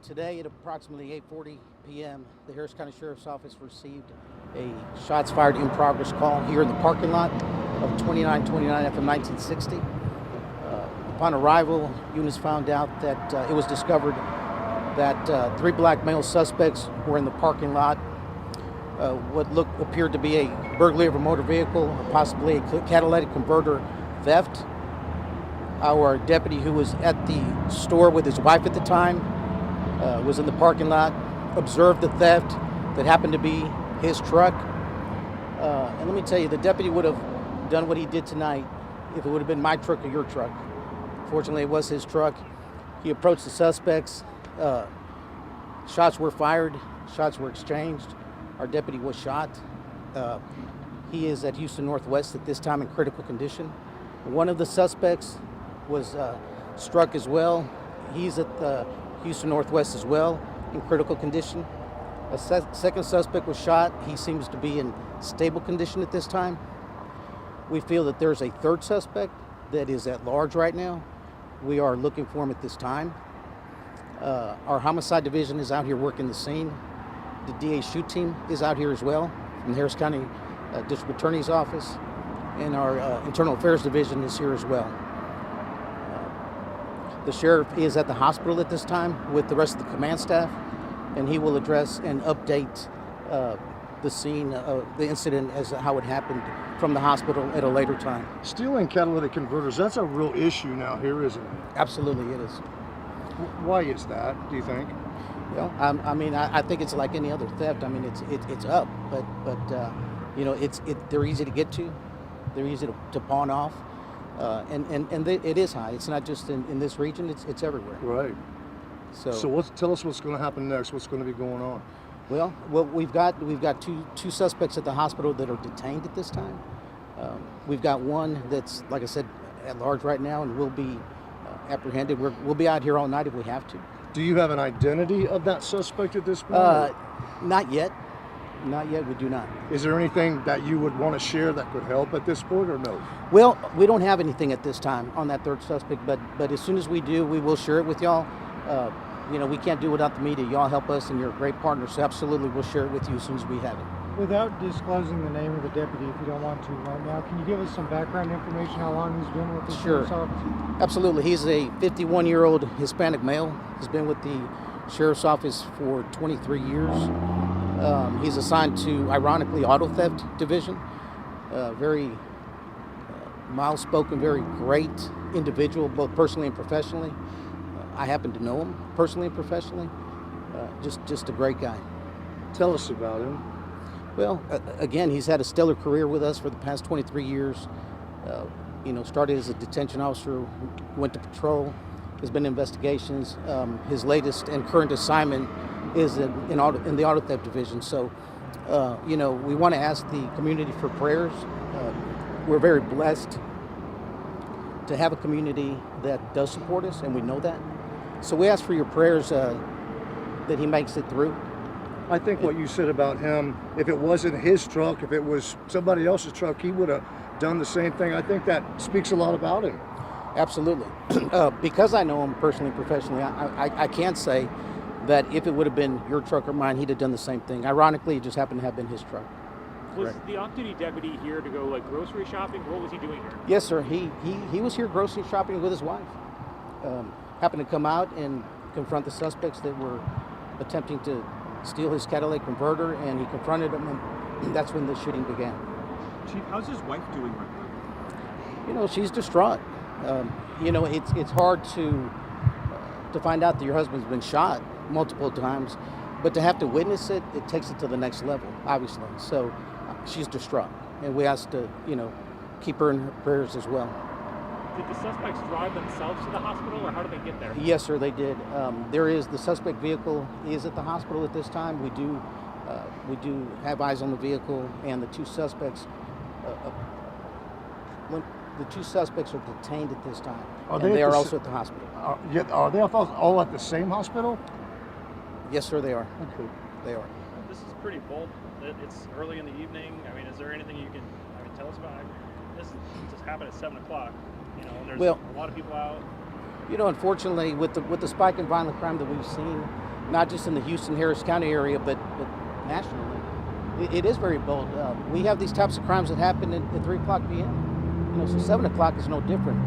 Today at approximately 8:40 p.m., the Harris County Sheriff's Office received a shots fired in progress call here in the parking lot of 2929 FM 1960. Upon arrival, units found out that it was discovered that three black male suspects were in the parking lot. What appeared to be a burglary of a motor vehicle, possibly a catalytic converter theft. Our deputy, who was at the store with his wife at the time, was in the parking lot, observed the theft that happened to be his truck. And let me tell you, the deputy would have done what he did tonight if it would have been my truck or your truck. Fortunately, it was his truck. He approached the suspects. Shots were fired. Shots were exchanged. Our deputy was shot. He is at Houston Northwest at this time in critical condition. One of the suspects was struck as well. He's at the Houston Northwest as well in critical condition. A second suspect was shot. He seems to be in stable condition at this time. We feel that there's a third suspect that is at large right now. We are looking for him at this time. Our homicide division is out here working the scene. The DA shoot team is out here as well from the Harris County District Attorney's Office, and our Internal Affairs Division is here as well. The sheriff is at the hospital at this time with the rest of the command staff, and he will address and update the scene of the incident as how it happened from the hospital at a later time. Stealing catalytic converters, that's a real issue now here, isn't it? Absolutely, it is. Why is that, do you think? Well, I think it's like any other theft. I mean, it's up, but you know, they're easy to get to, they're easy to pawn off, and it is high. It's not just in this region; it's everywhere. Right. So tell us what's going to happen next. What's going to be going on? Well, we've got two suspects at the hospital that are detained at this time. We've got one that's, like I said, at large right now, and will be apprehended. We'll be out here all night if we have to. Do you have an identity of that suspect at this point? Not yet. Not yet. We do not. Is there anything that you would want to share that could help at this point, or no? Well, we don't have anything at this time on that third suspect, but as soon as we do, we will share it with y'all. You know, we can't do it without the media. Y'all help us, and you're a great partner, so absolutely we'll share it with you as soon as we have it. Without disclosing the name of the deputy, if you don't want to right now, can you give us some background information, how long he's been with the sheriff's office? Absolutely. He's a 51-year-old Hispanic male. He's been with the sheriff's office for 23 years. He's assigned to, ironically, auto theft division. Very mild-spoken, very great individual, both personally and professionally. I happen to know him personally and professionally. Just a great guy. Tell us about him. Well, again, he's had a stellar career with us for the past 23 years. You know, started as a detention officer, went to patrol, has been in investigations. His latest and current assignment is in the auto theft division. So, you know, we want to ask the community for prayers. We're very blessed to have a community that does support us, and we know that. So we ask for your prayers that he makes it through. I think what you said about him, if it wasn't his truck, if it was somebody else's truck, he would have done the same thing. I think that speaks a lot about him. Absolutely. Because I know him personally and professionally, I can't say that if it would have been your truck or mine, he'd have done the same thing. Ironically, it just happened to have been his truck. Was the off-duty deputy here to go like grocery shopping? What was he doing here? Yes, sir. He was here grocery shopping with his wife. Happened to come out and confront the suspects that were attempting to steal his catalytic converter, and he confronted them, and that's when the shooting began. Chief, how's his wife doing right now? You know, she's distraught. You know, it's hard to find out that your husband's been shot multiple times, but to have to witness it, it takes it to the next level, obviously. So she's distraught, and we ask to, you know, keep her in her prayers as well. Did the suspects drive themselves to the hospital, or how did they get there? Yes, sir, they did. The suspect vehicle is at the hospital at this time. We do have eyes on the vehicle, and the two suspects. The two suspects are detained at this time, they are also at the hospital. Are they all at the same hospital? Yes, sir, they are. Okay. They are. This is pretty bold. It's early in the evening. I mean, is there anything you can tell us about? This just happened at 7 o'clock. You know, and there's a lot of people out. You know, unfortunately, with the spike in violent crime that we've seen, not just in the Houston, Harris County area, but nationally, it is very bold. We have these types of crimes that happen at 3 o'clock p.m. You know, so 7 o'clock is no different.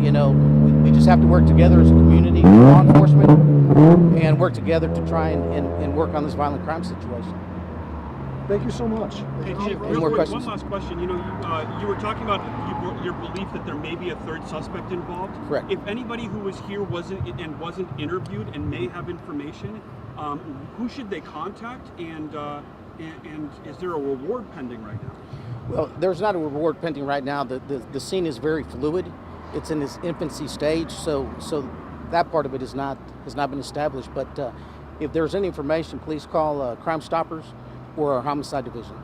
You know, we just have to work together as a community, law enforcement, and work together to try and work on this violent crime situation. Thank you so much. Hey, Any Chief, more real quick, questions? one last question. You know, you were talking about your belief that there may be a third suspect involved. Correct. If anybody who was here wasn't interviewed and may have information, who should they contact? And is there a reward pending right now? Well, there's not a reward pending right now. The scene is very fluid. It's in its infancy stage, so that part of it has not been established. But if there's any information, please call Crime Stoppers or our Homicide Division.